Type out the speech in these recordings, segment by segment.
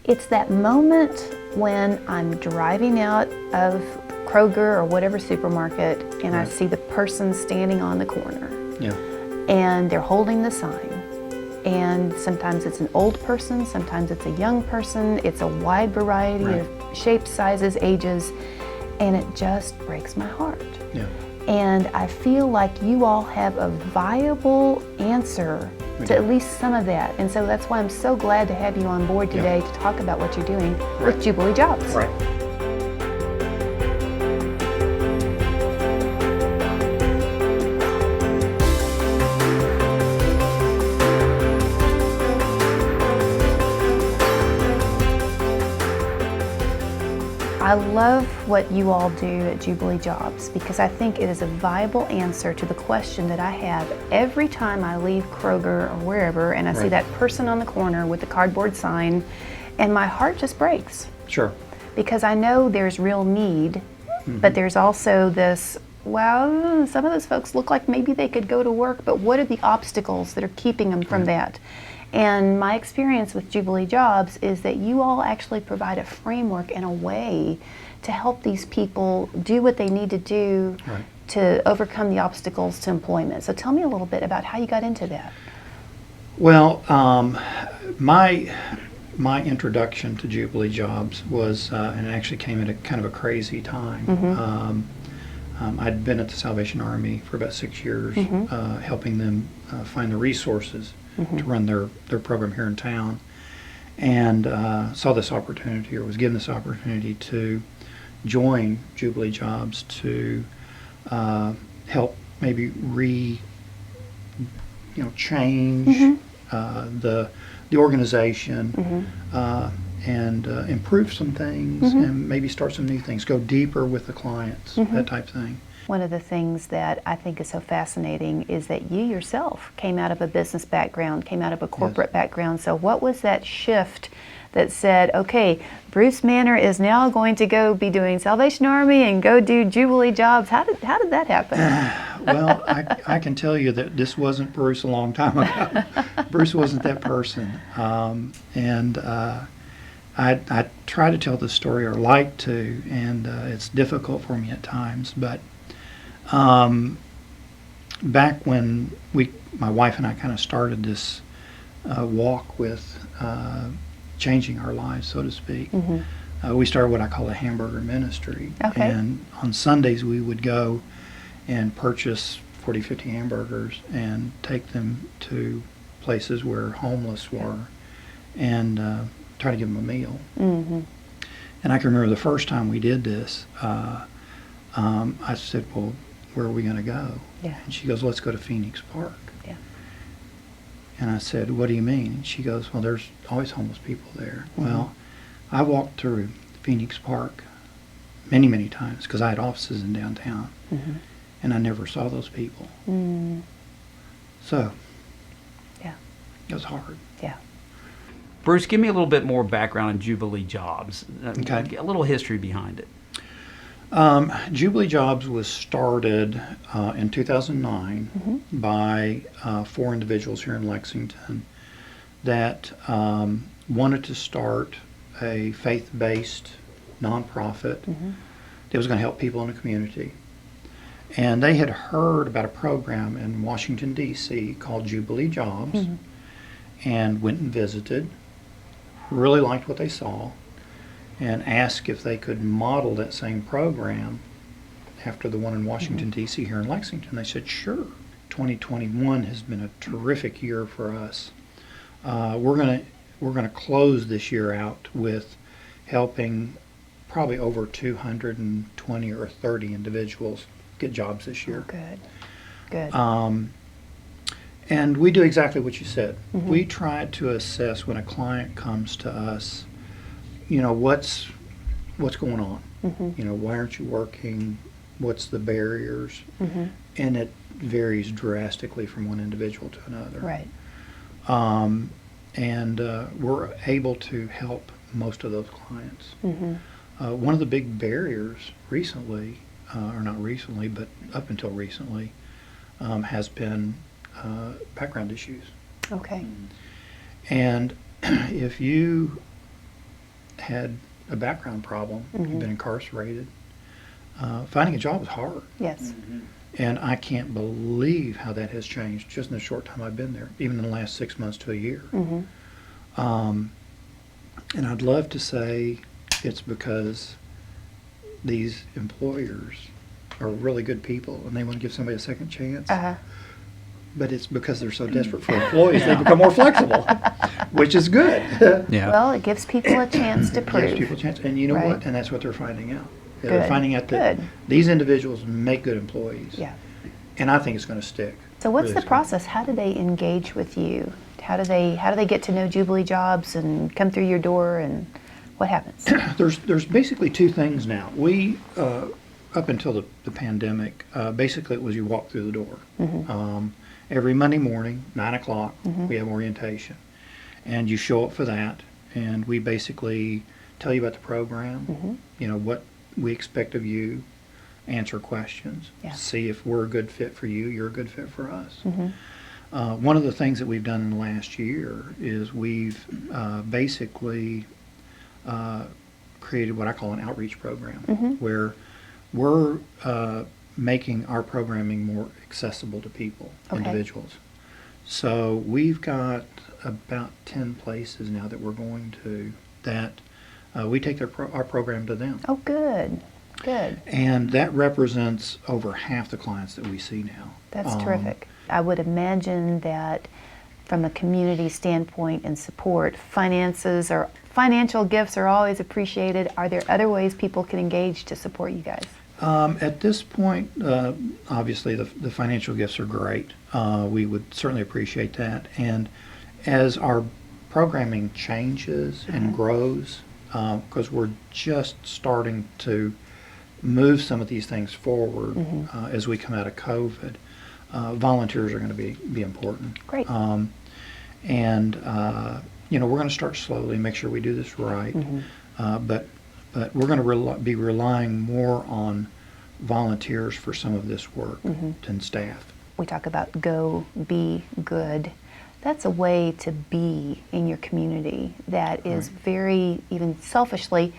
It's that moment when I'm driving out of Kroger or whatever supermarket and I see the person standing on the corner. Yeah. And they're holding the sign. And sometimes it's an old person, sometimes it's a young person. It's a wide variety of shapes, sizes, ages, and it just breaks my heart. Yeah. And I feel like you all have a viable answer to at least some of that. And so that's why I'm so glad to have you on board today to talk about what you're doing with Jubilee Jobs. Right. I love what you all do at Jubilee Jobs because I think it is a viable answer to the question that I have every time I leave Kroger or wherever and I see that person on the corner with the cardboard sign and my heart just breaks. Sure. Because I know there's real need, but there's also this, well, some of those folks look like maybe they could go to work, but what are the obstacles that are keeping them from that? And my experience with Jubilee Jobs is that you all actually provide a framework and a way to help these people do what they need to do to overcome the obstacles to employment. So tell me a little bit about how you got into that. Well, my introduction to Jubilee Jobs was, and it actually came at a kind of a crazy time. I'd been at the Salvation Army for about 6 years, helping them find the resources to run their program here in town, and saw this opportunity, or was given this opportunity to join Jubilee Jobs to help maybe change the organization and improve some things and maybe start some new things, go deeper with the clients, that type of thing. One of the things that I think is so fascinating is that you yourself came out of a business background, came out of a corporate background. So what was that shift that said, okay, Bruce Manor is now going to go be doing Salvation Army and go do Jubilee Jobs? How did that happen? Well, I can tell you that this wasn't Bruce a long time ago. Bruce wasn't that person. I try to tell this story, or like to, and it's difficult for me at times, but back when my wife and I kind of started this walk with changing our lives, so to speak, we started what I call a hamburger ministry. Okay. And on Sundays we would go and purchase 40, 50 hamburgers and take them to places where homeless were and try to give them a meal. And I can remember the first time we did this, I said, well, where are we going to go? And she goes, let's go to Phoenix Park. And I said, what do you mean? And she goes, well, there's always homeless people there. Well, I walked through Phoenix Park many, many times because I had offices in downtown, and I never saw those people. So, it was hard. Bruce, give me a little bit more background on Jubilee Jobs. Okay. A little history behind it. Jubilee Jobs was started in 2009 by 4 individuals here in Lexington that wanted to start a faith-based nonprofit that was going to help people in the community. And they had heard about a program in Washington, D.C. called Jubilee Jobs and went and visited, really liked what they saw, and asked if they could model that same program after the one in Washington, D.C. here in Lexington. They said, sure. 2021 has been a terrific year for us. We're gonna close this year out with helping probably over 220 or 30 individuals get jobs this year. Good. And we do exactly what you said. We try to assess when a client comes to us, what's going on? Why aren't you working? What's the barriers? And it varies drastically from one individual to another. Right. And we're able to help most of those clients. One of the big barriers recently, or not recently, but up until recently, has been background issues. Okay. And if you had a background problem. He'd been incarcerated. Finding a job was hard. Yes. And I can't believe how that has changed just in the short time I've been there, even in the last 6 months to a year. And I'd love to say it's because these employers are really good people and they want to give somebody a second chance. But it's because they're so desperate for employees, they become more flexible, which is good. Yeah. Well, it gives people a chance to prove. Gives people a chance. And you know Right. what? And that's what they're finding out. Good. They're finding out that Good. these individuals make good employees. Yeah. And I think it's going to stick. So what's Really the it's gonna- process? How do they engage with you? How do they get to know Jubilee Jobs and come through your door, and what happens? There's basically two things now. We, up until the pandemic, basically it was you walk through the door. Every Monday morning, 9 o'clock, we have orientation. And you show up for that, and we basically tell you about the program, you know, what we expect of you, answer questions, Yeah. see if we're a good fit for you, you're a good fit for us. One of the things that we've done in the last year is we've basically created what I call an outreach program, where we're making our programming more accessible to people, Okay. individuals. So we've got about 10 places now that we're going to that we take our program to them. Oh, good. Good. And that represents over half the clients that we see now. That's terrific. I would imagine that from a community standpoint and support, financial gifts are always appreciated. Are there other ways people can engage to support you guys? At this point, obviously the financial gifts are great. We would certainly appreciate that. And as our programming changes and grows, because we're just starting to move some of these things forward as we come out of COVID, volunteers are going to be important. Great. And you know, we're going to start slowly, make sure we do this right. But we're going to be relying more on volunteers for some of this work than staff. We talk about go, be good. That's a way to be in your community that is very, even selfishly,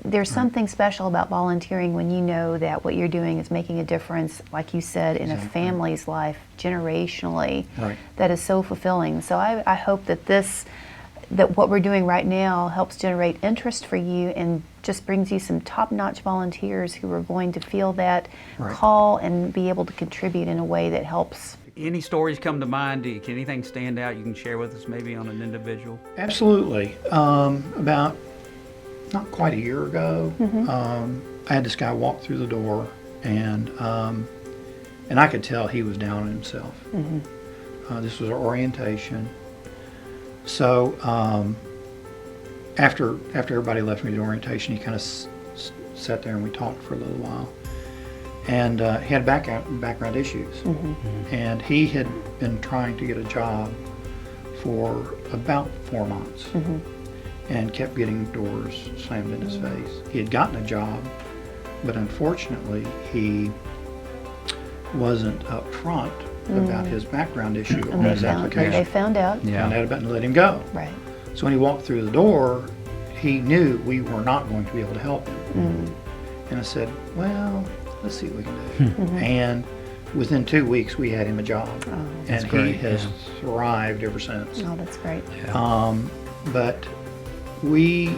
there's something special about volunteering when you know that what you're doing is making a difference, like you said, in a family's life, generationally. Right. That is so fulfilling. So I hope that that what we're doing right now helps generate interest for you and just brings you some top-notch volunteers who are going to feel that call and be able to contribute in a way that helps. Any stories come to mind? Can anything stand out you can share with us maybe on an individual? Absolutely. About not quite a year ago, I had this guy walk through the door, and I could tell he was down on himself. This was our orientation. So after everybody left me to orientation, he kind of sat there and we talked for a little while. And he had background issues. And he had been trying to get a job for about 4 months and kept getting doors slammed in his face. He had gotten a job, but unfortunately he wasn't upfront about his background issue on his application. They found out. Found out about it and let him go. Right. So when he walked through the door, he knew we were not going to be able to help him. And I said, well, let's see what we can do. And within 2 weeks, we had him a job. And he has thrived ever since. Oh, that's great. But we,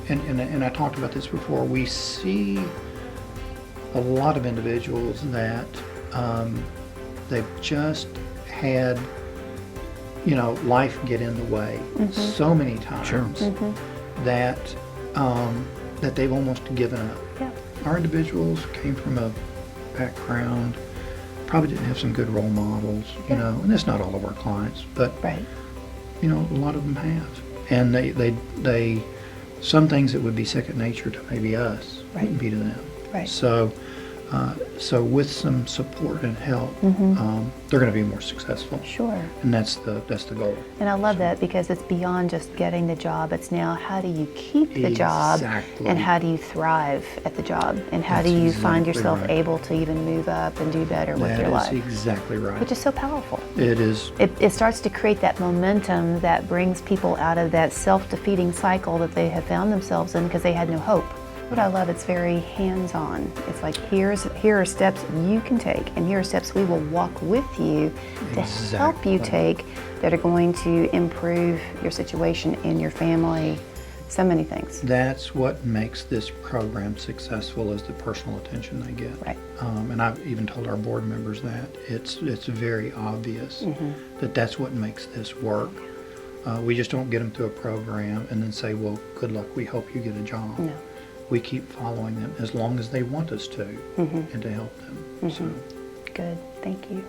and I talked about this before, we see a lot of individuals that they've just had, you know, life get in the way so many times that that they've almost given up. Yeah. Our individuals came from a background, probably didn't have some good role models, you know, and that's not all of our clients, but you know, a lot of them have. And they some things that would be second nature to maybe us wouldn't be to them. Right. So So with some support and help, they're going to be more successful. Sure. And that's the goal. And I love that because it's beyond just getting the job. It's now how do you keep the job Exactly. and how do you thrive at the job and how That's do you find exactly yourself right. able to even move up and do better with your That is life. exactly right. Which is so powerful. It is. It starts to create that momentum that brings people out of that self-defeating cycle that they have found themselves in because they had no hope. What I love, it's very hands-on. It's like here are steps you can take, and here are steps we will walk with you to help you Exactly. take that are going to improve your situation in your family, so many things. That's what makes this program successful is the personal attention they get. Right. And I've even told our board members that. It's very obvious that that's what makes this work. We just don't get them through a program and then say, well, good luck, we hope you get a job. No. We keep following them as long as they want us to and to help them. So. Good. Thank you.